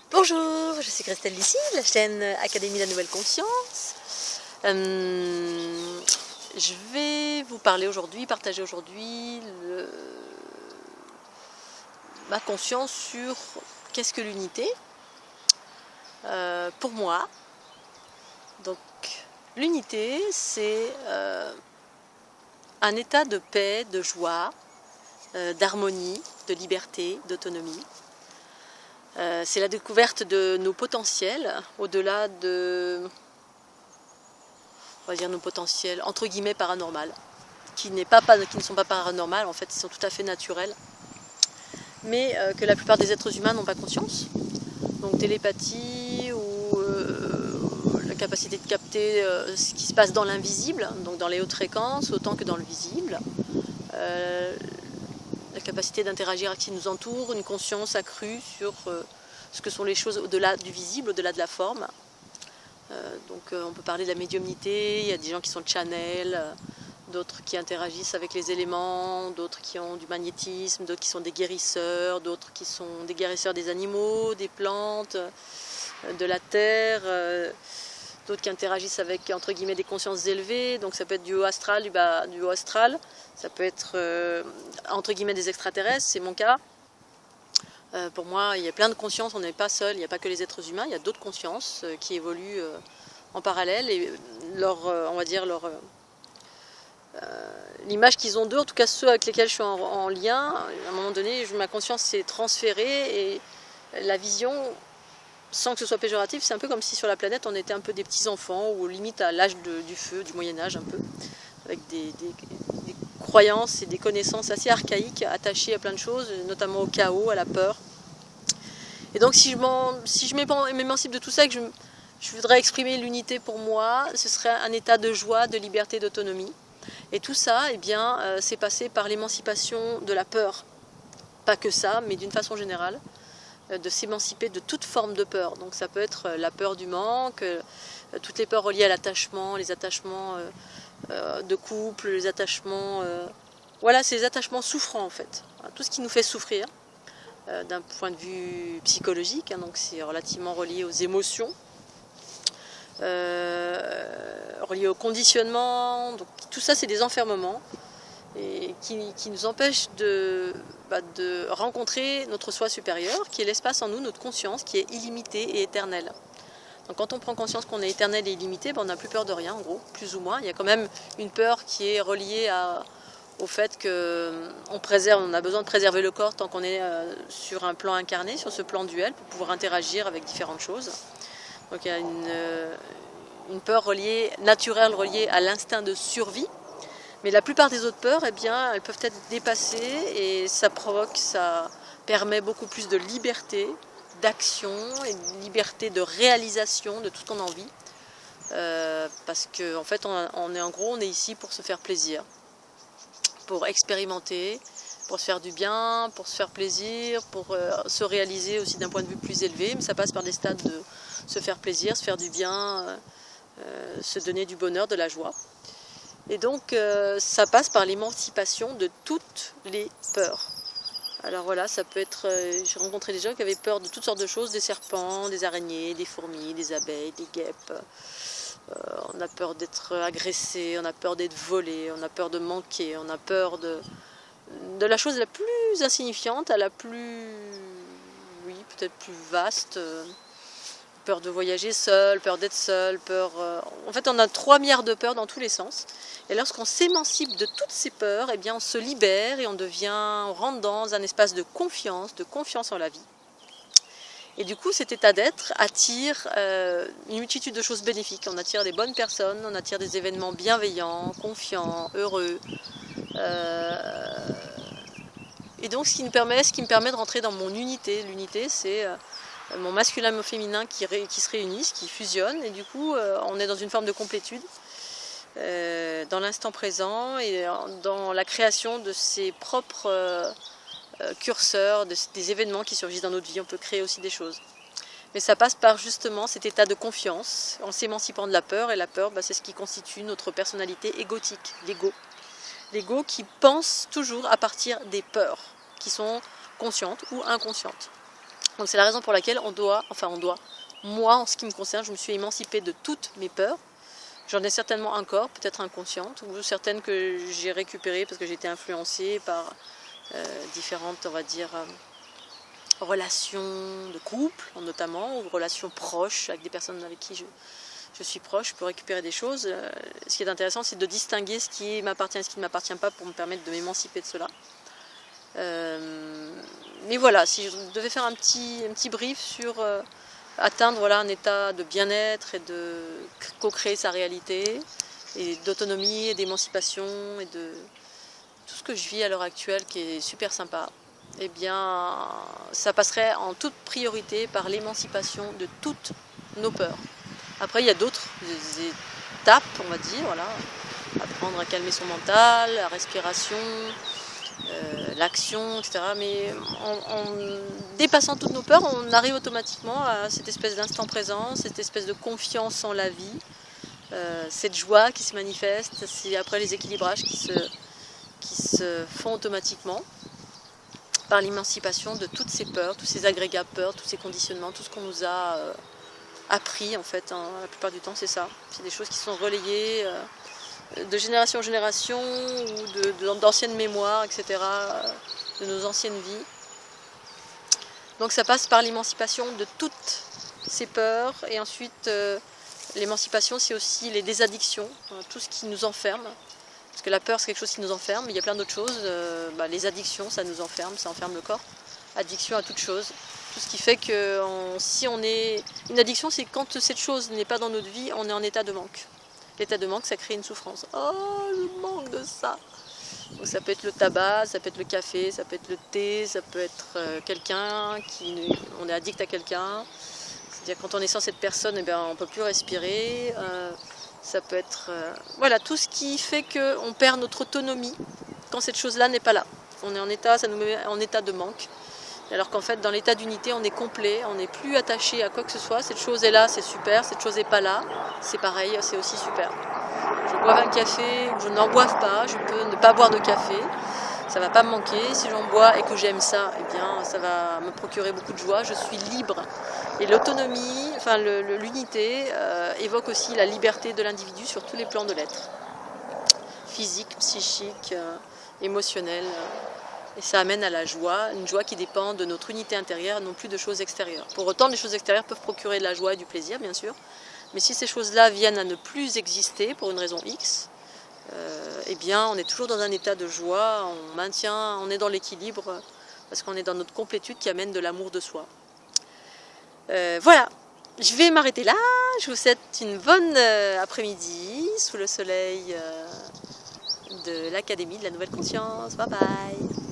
Bonjour, je suis Christelle d'ici, la chaîne Académie de la Nouvelle Conscience. Je vais vous parler aujourd'hui, partager aujourd'hui ma conscience sur qu'est-ce que l'unité pour moi. Donc l'unité, c'est un état de paix, de joie, d'harmonie, de liberté, d'autonomie. C'est la découverte de nos potentiels, au-delà de, on va dire, nos potentiels entre guillemets paranormaux, qui ne sont pas paranormaux, en fait, ils sont tout à fait naturels, mais que la plupart des êtres humains n'ont pas conscience. Donc télépathie ou la capacité de capter ce qui se passe dans l'invisible, donc dans les hautes fréquences autant que dans le visible. La capacité d'interagir avec ce qui nous entoure, une conscience accrue sur ce que sont les choses au-delà du visible, au-delà de la forme. On peut parler de la médiumnité, il y a des gens qui sont channels, d'autres qui interagissent avec les éléments, d'autres qui ont du magnétisme, d'autres qui sont des guérisseurs, d'autres qui sont des guérisseurs des animaux, des plantes, de la terre, d'autres qui interagissent avec entre guillemets des consciences élevées, donc ça peut être du haut astral, du haut astral, ça peut être entre guillemets des extraterrestres, c'est mon cas. Pour moi, il y a plein de consciences, on n'est pas seul, il n'y a pas que les êtres humains, il y a d'autres consciences qui évoluent en parallèle et on va dire l'image qu'ils ont d'eux, en tout cas ceux avec lesquels je suis en lien, à un moment donné, ma conscience s'est transférée et la vision, sans que ce soit péjoratif, c'est un peu comme si sur la planète on était un peu des petits enfants ou limite à l'âge du feu, du Moyen-Âge un peu, avec des croyances et des connaissances assez archaïques attachées à plein de choses, notamment au chaos, à la peur. Et donc si je m'émancipe de tout ça et que je voudrais exprimer l'unité pour moi, ce serait un état de joie, de liberté, d'autonomie. Et tout ça, eh bien, c'est passé par l'émancipation de la peur. Pas que ça, mais d'une façon générale, de s'émanciper de toute forme de peur. Donc ça peut être la peur du manque, toutes les peurs reliées à l'attachement, les attachements de couple, les attachements... voilà, c'est les attachements souffrants en fait. Tout ce qui nous fait souffrir d'un point de vue psychologique, donc c'est relativement relié aux émotions, relié au conditionnement, donc tout ça c'est des enfermements et qui nous empêchent de rencontrer notre soi supérieur, qui est l'espace en nous, notre conscience, qui est illimitée et éternelle. Donc quand on prend conscience qu'on est éternel et illimité, on n'a plus peur de rien, en gros, plus ou moins. Il y a quand même une peur qui est reliée au fait qu'on a besoin de préserver le corps tant qu'on est sur un plan incarné, sur ce plan duel, pour pouvoir interagir avec différentes choses. Donc il y a une peur naturelle reliée à l'instinct de survie. Mais la plupart des autres peurs, eh bien, elles peuvent être dépassées et ça permet beaucoup plus de liberté, d'action et de liberté de réalisation de tout ce qu'on a envie. Parce qu'en fait, on est ici pour se faire plaisir, pour expérimenter, pour se faire du bien, pour se faire plaisir, pour se réaliser aussi d'un point de vue plus élevé. Mais ça passe par des stades de se faire plaisir, se faire du bien, se donner du bonheur, de la joie. Et donc ça passe par l'émancipation de toutes les peurs. Alors voilà, ça peut être... j'ai rencontré des gens qui avaient peur de toutes sortes de choses, des serpents, des araignées, des fourmis, des abeilles, des guêpes. On a peur d'être agressé, on a peur d'être volé, on a peur de manquer, on a peur de la chose la plus insignifiante à la plus... oui, peut-être plus vaste. Peur de voyager seul, peur d'être seul, en fait, on a 3 milliards de peurs dans tous les sens. Et lorsqu'on s'émancipe de toutes ces peurs, eh bien, on se libère et on rentre dans un espace de confiance en la vie. Et du coup, cet état d'être attire une multitude de choses bénéfiques. On attire des bonnes personnes, on attire des événements bienveillants, confiants, heureux. Et donc, ce qui me permet de rentrer dans mon unité. L'unité, c'est... mon masculin et mon féminin qui se réunissent, qui fusionnent, et du coup on est dans une forme de complétude, dans l'instant présent et dans la création de ses propres curseurs, des événements qui surgissent dans notre vie. On peut créer aussi des choses. Mais ça passe par justement cet état de confiance, en s'émancipant de la peur, et la peur, c'est ce qui constitue notre personnalité égotique, l'ego. L'ego qui pense toujours à partir des peurs, qui sont conscientes ou inconscientes. Donc c'est la raison pour laquelle moi en ce qui me concerne, je me suis émancipée de toutes mes peurs. J'en ai certainement encore, peut-être inconscientes, ou certaines que j'ai récupérées parce que j'ai été influencée par différentes, on va dire, relations de couple, notamment, ou relations proches avec des personnes avec qui je suis proche, je peux récupérer des choses. Ce qui est intéressant, c'est de distinguer ce qui m'appartient et ce qui ne m'appartient pas pour me permettre de m'émanciper de cela. Mais voilà, si je devais faire un petit brief sur atteindre un état de bien-être et de co-créer sa réalité, et d'autonomie et d'émancipation et de tout ce que je vis à l'heure actuelle qui est super sympa, eh bien ça passerait en toute priorité par l'émancipation de toutes nos peurs. Après il y a d'autres étapes, on va dire, voilà, apprendre à calmer son mental, la respiration, l'action, etc. Mais en dépassant toutes nos peurs, on arrive automatiquement à cette espèce d'instant présent, cette espèce de confiance en la vie, cette joie qui se manifeste. C'est après les équilibrages qui se font automatiquement par l'émancipation de toutes ces peurs, tous ces agrégats peurs, tous ces conditionnements, tout ce qu'on nous a appris en fait, la plupart du temps c'est ça. C'est des choses qui sont relayées de génération en génération ou d'anciennes mémoires, etc., de nos anciennes vies. Donc ça passe par l'émancipation de toutes ces peurs, et ensuite l'émancipation c'est aussi les désaddictions, tout ce qui nous enferme, parce que la peur c'est quelque chose qui nous enferme, mais il y a plein d'autres choses, les addictions ça nous enferme, ça enferme le corps, addiction à toute chose, tout ce qui fait que si on est... Une addiction c'est quand cette chose n'est pas dans notre vie, on est en état de manque. L'état de manque, ça crée une souffrance. Oh, je manque de ça. Donc ça peut être le tabac, ça peut être le café, ça peut être le thé, ça peut être quelqu'un on est addict à quelqu'un. C'est-à-dire quand on est sans cette personne, eh bien, on ne peut plus respirer. Ça peut être voilà, tout ce qui fait qu'on perd notre autonomie quand cette chose-là n'est pas là. On est en état, ça nous met en état de manque. Alors qu'en fait, dans l'état d'unité, on est complet, on n'est plus attaché à quoi que ce soit. Cette chose est là, c'est super. Cette chose n'est pas là, c'est pareil, c'est aussi super. Je bois un café ou je n'en boive pas, je peux ne pas boire de café. Ça ne va pas me manquer. Si j'en bois et que j'aime ça, eh bien, ça va me procurer beaucoup de joie. Je suis libre. Et l'autonomie, enfin l'unité, évoque aussi la liberté de l'individu sur tous les plans de l'être. Physique, psychique, émotionnel. Et ça amène à la joie, une joie qui dépend de notre unité intérieure, non plus de choses extérieures. Pour autant, les choses extérieures peuvent procurer de la joie et du plaisir, bien sûr. Mais si ces choses-là viennent à ne plus exister pour une raison X, eh bien, on est toujours dans un état de joie, on est dans l'équilibre, parce qu'on est dans notre complétude qui amène de l'amour de soi. Voilà, je vais m'arrêter là. Je vous souhaite une bonne après-midi sous le soleil de l'Académie de la Nouvelle Conscience. Bye bye.